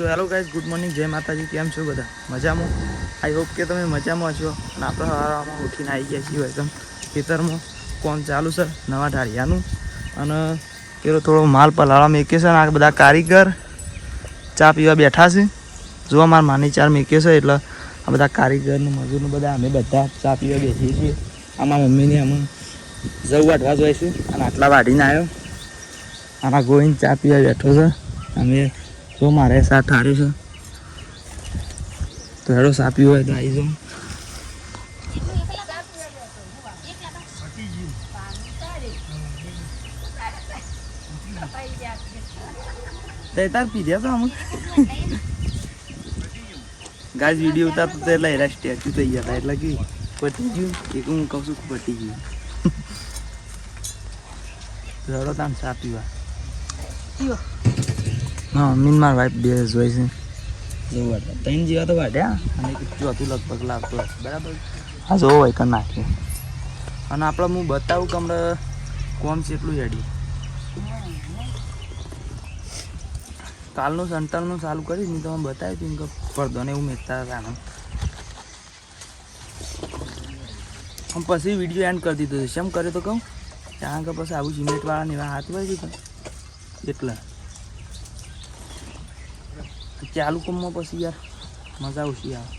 તો hello guys, good morning, જય માતાજી. કેમ છો બધા? મજામાં? આઈ હોપ કે તમે મજામાં છો. અને આપણે હવારમાં ઉઠીને આવી ગયા છીએ એકદમ ખેતરમાં. કોણ ચાલુ છે નવા ઢાળિયાનું, અને પેલો થોડો માલ પલાળવા મેકે છે. અને આ બધા કારીગર ચા પીવા બેઠા છે. જો અમારા માની ચાર મેકે છે એટલે આ બધા કારીગરનું મજૂરનું બધા અમે બધા ચા પીવા બેસીએ છીએ. આમાં મમ્મીને અમે જવ વાઢવા જોઈએ છે. અને આટલા વાઢીને આવ્યો, આના ગોઈને ચા પીવા બેઠો છે. અમે જો મારે સાથ હાર્યો છે તો હેડો સા પીવો હોય તો આવી જાઉં. તાર પી રહ્યા તો અમુક ગાજ વિડીયો ઉતારતો તો એટલે એના સ્ટેચ્યુ થઈ ગયા હતા. એટલે કે પટી ગયું એક હું કહું છું પટી ગયું. હેડો તામ ચા પીવા. હા, મીન માર વાઈફ બે જોઈ છે. જવું ત્રણ જેવા તો વાઢ્યા અને ચોથું લગભગ લાવતો હશે. બરાબર. હા, જોવો હોય કર નાખ્યું. અને આપણે હું બતાવું કે હમણાં કોમ છે એટલું હેડી. કાલનું સંટાલનું ચાલુ કરી નહીં તો અમે બતાવ્યું હતું કે પડદો ને એવું મેકતા હતા. આમ પછી વિડીયો એન્ડ કરી દીધો છે. શેમ કર્યો તો કહું, કારણ કે પછી આવું સિમેન્ટવાળાને એવા હાથ હોય છે એટલે ચાલુ કોમમાં પછી યાર મજા ઓછી આવે.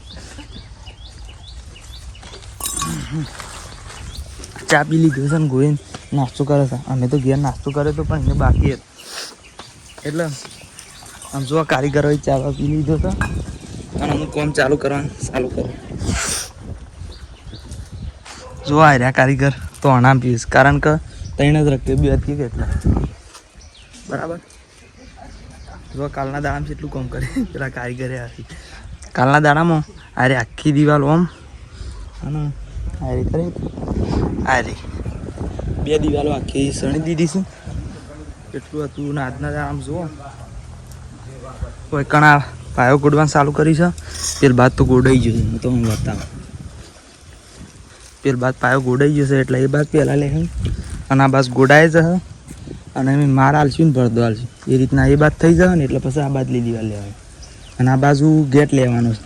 ચા પી લીધું છે ને ગોઈને નાસ્તો કરે છે. અમે તો ઘેર નાસ્તો કર્યો તો પણ એને બાકી એટલે આમ જો કારીગરોએ ચા પી લીધો હતો અને અમુક કોમ ચાલુ કરવાનું ચાલુ કર્યું. જો આ રહ્યા કારીગર તો અણામ પીવીશ, કારણ કે ત્રણ જ રખે બી હતી કેટલા બરાબર. જો કાલના દાડામાં કેટલું કામ કરે પેલા કારીગરે હતી. કાલના દાડામાં આરે આખી દિવાલ ઓમ અને આરે કરે આરે બે દિવાલો આખી સણી દીધી છે. એટલું હતું. ને આજના દાડામાં જુઓ કોઈ કણા પાયો ગોડવાનું ચાલુ કરી છે. પેલ બાદ તો ગોડાઈ ગયું છે. તો હું બતાવું, પેલ બાદ પાયો ગોડાઈ ગયો છે એટલે એ બાદ પહેલાં લે અને આ બાદ ગોડાય છે. અને અમે માર આલશું ને ભરદો આલશું એ રીતના એ બાદ થઈ જાય ને એટલે પછી આ બાદ લીલી વાર લેવાની. અને આ બાજુ ગેટ લેવાનો છે.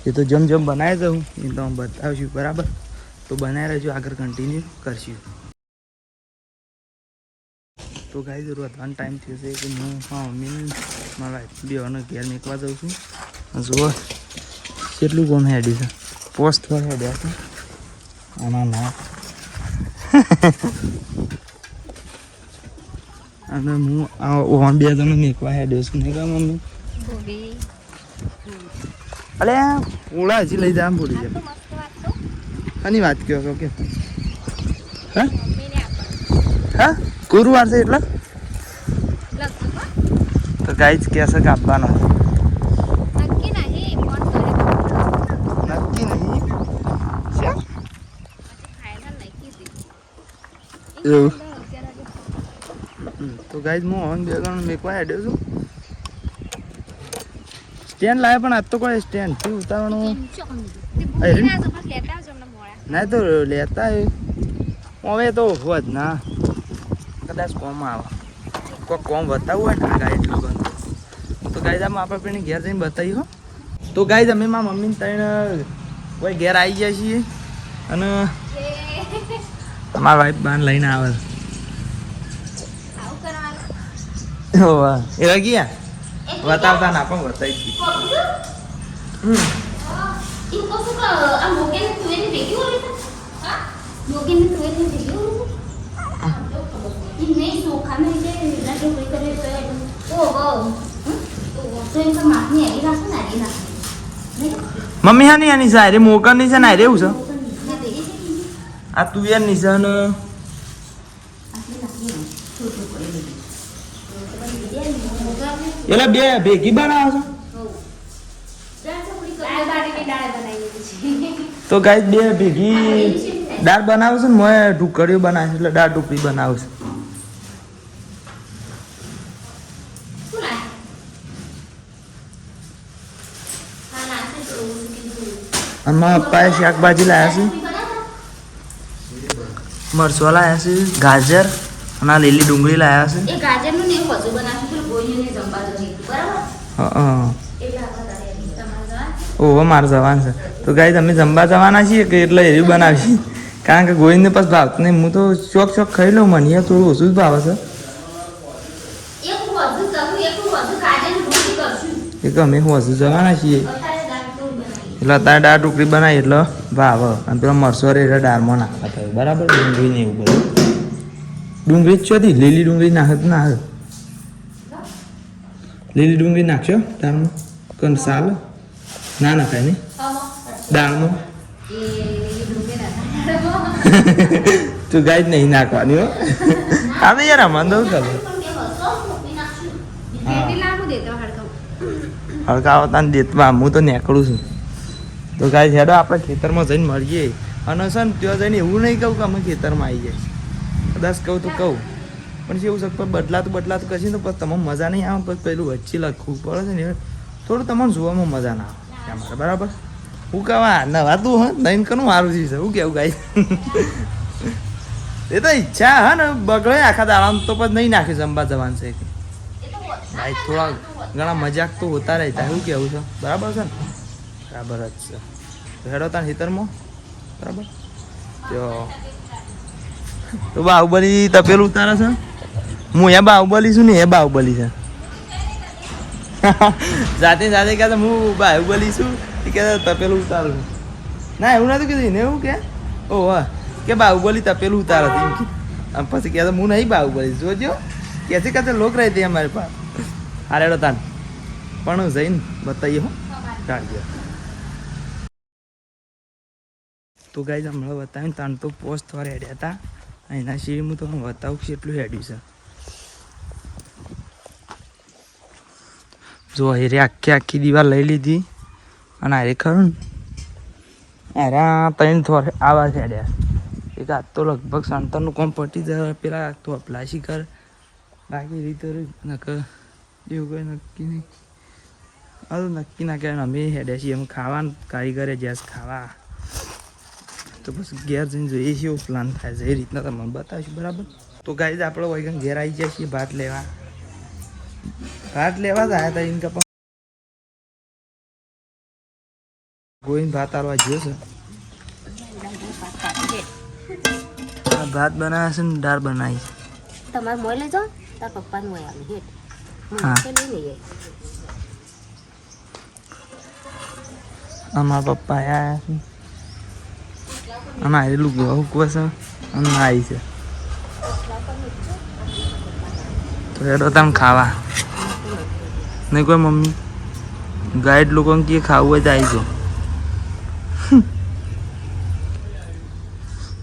એ તો જેમ જેમ બનાવી દઉં એ તો હું બતાવીશું. બરાબર, તો બનાવી રહેજો, આગળ કન્ટિન્યુ કરશું. તો ગાઈ જરૂર વધવાનો ટાઈમ થયો છે કે હું મમ્મી મારા બેવાનો ઘેર મેકવા જાઉં છું. જુઓ કેટલું કોમ હેડી છે. પોસ્ટ પર હેડ્યા છે આના ના. અને હું બે જણ મેકવા હેડ્યો છું. નહીં કા મમ્મી? અલે ઓળા હજી લઈ જા ભૂલી જાય. આની વાત કહો છો કે હા હા ગુરુવાર છે એટલે તો ગાઈ જ કહેશે કે આપવાનો નક્કી નહીં એવું. તો ગાઈ હું ઓન બે ગણ મેકવા હેડ્યો છું. સ્ટેન્ડ લાવે પણ આજ તો કોઈ સ્ટેન્ડ થી ઉતારવાનું ના તો લેતા હવે તો હોત ના કદાચ કોમ આવે કોઈ કોમ બતાવવું હોય ને આ ગાય એટલું બંધ. તો ગાય આમ આપણે પેલી ઘેર જઈને બતાવી હો. તો ગાય અમે મારા મમ્મીને ત્રણ કોઈ ઘેર આવી ગયા છીએ અને અમારા વાઈફ બાન લઈને આવે એ ગયા બતાવતા ના પણ બતાવી મમ્મી હા નહીં આની છે મોકર ની છે ને રેવું છે આ તુવેર ની છે ને એટલે બે ભેગી બનાવો છો. તો ગાય બે ભેગી દાળ બનાવું છું ને મોએ ઢુકડીઓ બનાવે છે એટલે દાળ ઢુકડી બનાવું છું. અને મારા પપ્પાએ શાકભાજી લાવ્યા છે, મરચો લાવ્યા છે, ગાજર અને લીલી ડુંગળી લાવ્યા છે. એ ગાજરનું ને એવું બધું બનાવશું. ગોળીને જમવા દો બરાબર. હા ઓહો મારે જવાનું છે તો ગાઈ તમે જમવા જવાના છીએ કે એટલે એવી બનાવી કારણ કે ગોવિંદને પાસ ભાવતું નહીં હું તો ચોક ખાઈ લઉં મને થોડું ઓછું જ ભાવે છે એક અમે હજુ જવાના છીએ એટલે અત્યારે દાળ ટુકડી બનાવી એટલે ભાવે અને પેલો મરસો રે એટલે દાળમાં નાખવા થાય બરાબર ડુંગળી ને એવું બધું ડુંગળી જ ચોથી લીલી ડુંગળી નાખે તો ના લીલી ડુંગળી નાખશો દાળમાં કોણ સાલ ના નાખાય નહીં દાળમાં તું ગાય જ નહીં નાખવાની હો હા યાર આમાં દઉં ચાલો હળકાવો તાને દેતવા હું તો નીકળું છું તો ગાય હેડો આપણે ખેતરમાં જઈને મળીએ અને છે ને ત્યાં જઈને એવું નહીં કહું કે અમે ખેતરમાં આવી જાય કદાચ કહું તો કહું પણ શું એવું છે બદલાતું કશી તો પછી તમને મજા નહીં આવે પછી પેલું વચ્ચે લખવું પડે છે ને થોડું તમને જોવામાં મજા ના આવે અમારે બરાબર હું કહેવા નવાતું હા નહીં કનું મારું છે શું કેવું ગાય એ તો ઈચ્છા હા ને બગડે આખા દાડા તો પછી નહીં નાખે જમવા જવાનું છે ભાઈ થોડા ઘણા મજાક તો હોતા રહેતા એવું કેવું છે બરાબર છે ને બરાબર જ છે તો હેડો તાર હિતરમાં બરાબર તો બાહુબલી તપેલું ઉતારે છે હું એ બાહુબલી છું ને એ બાહુબલી છે સાથે સાથે કહે હું બાહુબલી છું એ કે તપેલું ઉતારું ના એવું નતું કીધું ને એવું કે ઓહ કે બાહુબલી તપેલું ઉતારે એમ કે પછી કહે હું નહીં બાહુબલી જોજો કે લોક રહી હતી અમારી પાસે હારેડો તાન પણ જઈને બતાવીએ હું કાઢીએ તો ગાઈ હમણાં બતાવીને તાન તો પોસ્ટ થવા હેડ્યા હતા એના સિવાય હું તમને બતાવું કે એટલું હેડ્યું છે જો હેરે આખી દિવાલ લઈ લીધી અને અરે ખરું ને અરે ત્રણ થોર આવા હેડ્યા એક આજ તો લગભગ સંતરનું કોમ પટી જાય પેલા તો અપલાસી કર બાકી રીતે નકર એવું કોઈ નક્કી નહીં હવે નક્કી ના કહેવાય અમે હેડ્યા છીએ અમે ખાવાનું કારીગરે જ્યાં ખાવા તો પછી ઘેર જઈને જોઈએ છીએ પ્લાન થાય છે એ રીતના તમને બતાવીશું બરાબર તો ગાઈ જ આપણે વૈગન ઘેર આવી જાય છીએ ભાત લેવા જ આવ્યા હતા ઇનકા પણ ગોઈને ભાત આલવા ગયો છે ભાત બનાવ્યા છે ને દાળ બનાવી છે તમારે મોય લઈ જાઓ તાર પપ્પાને મોય આવે હેઠ હા અમારા પપ્પા આવ્યા છે અને આવેલું હુકવા છે અને આવી છે તો હેડો તમે ખાવા નહીં કોઈ મમ્મી ગાઈડ લોકોને કે ખાવું હોય તો આવી જાઓ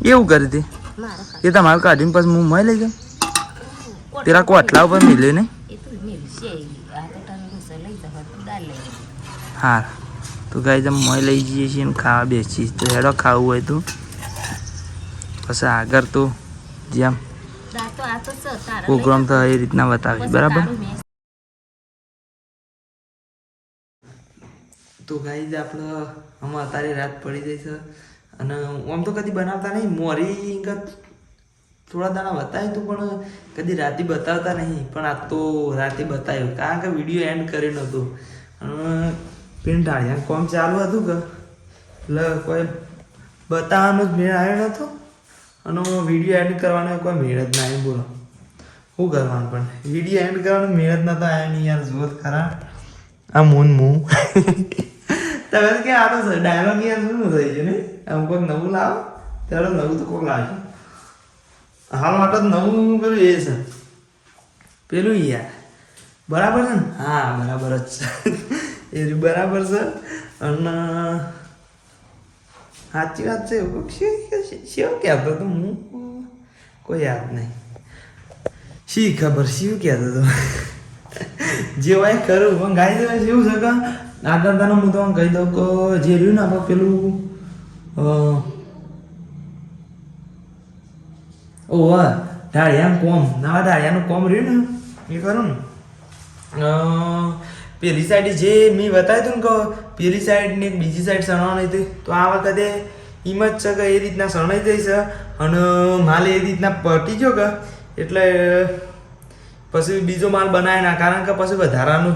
એવું કરી હતી એ તમારું કાઢીને પછી હું મય લઈ જાઉં પેલા કોટલા ઉપર મિલે ને હા તો ગાઈ તમે મય લઈ જઈએ છીએ એમ ખાવા બેસીએ તો હેડો ખાવું હોય તો પછી આગળ તો જેમ પ્રોગ્રામ થાય એ રીતના બતાવીશ બરાબર તો ગાઈ જ આપણે આમાં અત્યારે રાત પડી જાય છે અને આમ તો કદી બનાવતા નહીં મોરી થોડા દાણા બતાવ્યું હતું પણ કદી રાતે બતાવતા નહીં પણ આ તો રાતે બતાવ્યું કારણ કે વિડીયો એન્ડ કરી નહોતું અને પેન ઢાળિયા કોમ ચાલુ હતું કે એટલે કોઈ બતાવવાનો જ મેળ આવ્યો નહોતો અને વિડીયો એન્ડ કરવાનો કોઈ મેળ જ ના આવ્યો બોલો શું કરવાનું પણ વિડીયો એન્ડ કરવાનો મેળ જ નહોતો આવ્યો નહીં યાર જોત ખરા આ મૂન તમે કે આ તો ડાયલોગ યાર શું થઈ છે ને આમ કોઈક નવું લાવો ત્યારે નવું તો કોઈક લાવશે હાલ માટે નવું પેલું એ છે પેલું યાર બરાબર છે ને હા બરાબર જ છે એ બરાબર છે અને સાચી વાત છે એવું શિવ કહેતો તો હું કોઈ યાદ નહીં શી ખબર શિવ કહેતો હતો જે હોય ખરું પણ ગાઈ દેવાય એવું છે કે આગળ તને હું તો કહી દઉં કે જે રહ્યું ને આપણે પેલું ઓહ ઢાળિયાનું કોમ નવા ઢાળિયાનું કોમ રહ્યું ને એ ખરું ને પેલી સાઈડ જે મેં બતાવ્યું હતું ને કે પેલી સાઈડ ને બીજી સાઈડ સણવાની હતી તો આ વખતે એમ જ છે કે એ રીતના સણાઈ જાય છે અને માલ એ રીતના પટી ગયો કે એટલે પછી બીજો માલ બનાવે ના, કારણ કે પછી વધારાનું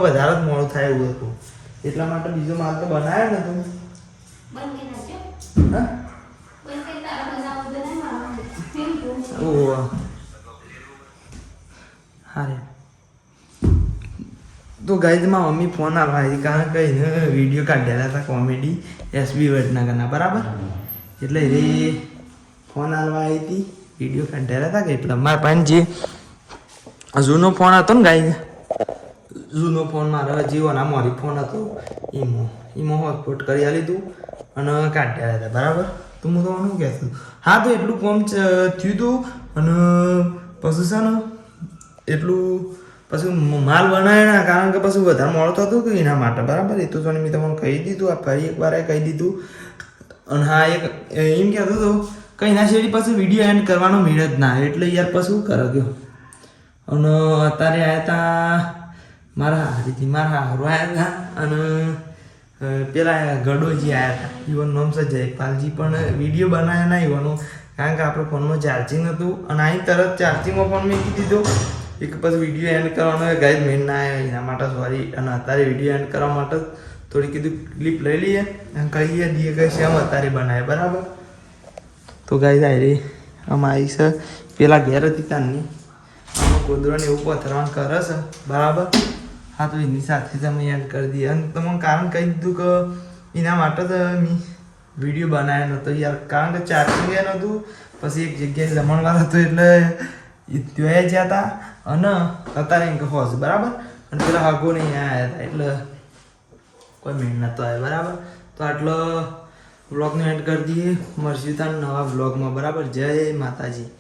વધારે જ મોડું થાય એવું હતું, એટલા માટે બીજો માલ તો બનાવે ને તું. હા ઓહ હા રે. તો ગાઈઝ માં મમ્મી ફોન આવવા હતી, કારણ કે એને વિડીયો કાઢ્યા હતા કોમેડી એસબી વડનગરના, બરાબર. એટલે એ ફોન આવવા આવી હતી, વિડીયો કાઢ્યા હતા કે એટલે મારા પાસે જે જૂનો ફોન હતો ને ગાઈઝ, જૂનો ફોન મારા જીવોના મોરી ફોન હતો, એમાં હોટસ્પોટ કરી આલી તું અને કાઢ્યા હતા, બરાબર. તો હું તો શું કહેતો, હા તો એટલું કોમ થયું હતું અને પછી છે ને એટલું પછી માલ બનાવ્યા, કારણ કે પછી વધારે મોડું થતું હતું એના માટે, બરાબર. એ તો મેં તમને કહી દીધું, આ ફરી એકવાર કહી દીધું. અને હા એક એમ કહેતો હતો કે એના શેરી પછી વિડીયો એન્ડ કરવાનો મેળ જ ના, એટલે યાર પછી શું કરે ગયો. અને અત્યારે આવ્યા હતા મારા હારો આવ્યા હતા, અને પેલા ગડોજી આવ્યા હતા, ઈવન નામ છે જયપાલજી, પણ વિડીયો બનાવ્યા ના ઈવાનો, કારણ કે આપણો ફોનમાં ચાર્જિંગ હતું અને અહીં તરત ચાર્જિંગમાં ફોન મૂકી દીધો. એક પછી વિડીયો એન્ડ કરવાનો ગાઈડ મેન ના આવ્યા એના માટે સોરી. અને અત્યારે વિડીયો એન્ડ કરવા માટે થોડી કીધું ક્લિપ લઈ લઈએ અને કહીએ દઈએ કે શેમ અત્યારે બનાવે, બરાબર. તો ગાઈડ આવી અમારી છે પેલા ઘેર હતી તારની ગોદરોને એવું પથરાવાનું કરે છે, બરાબર. હા તો એની સાથે જ અમે એડ કરી દઈએ, અને તમને કારણ કહી દીધું કે એના માટે જ મેં વિડીયો બનાવ્યો નહોતો યાર, કારણ કે ચાર્જિંગ એ નહોતું. પછી એક જગ્યાએ જમણવાર હતો એટલે ત્યાં જ્યાં હતા અને અત્યારે એમ કે હોશ, બરાબર. અને પેલા હાગો નહીં આવ્યા હતા એટલે કોઈ મેળ નહોતો આવ્યો, બરાબર. તો આટલો વ્લોગને એડ કરી દઈએ, મળશું તાર નવા વ્લોગમાં, બરાબર. જય માતાજી.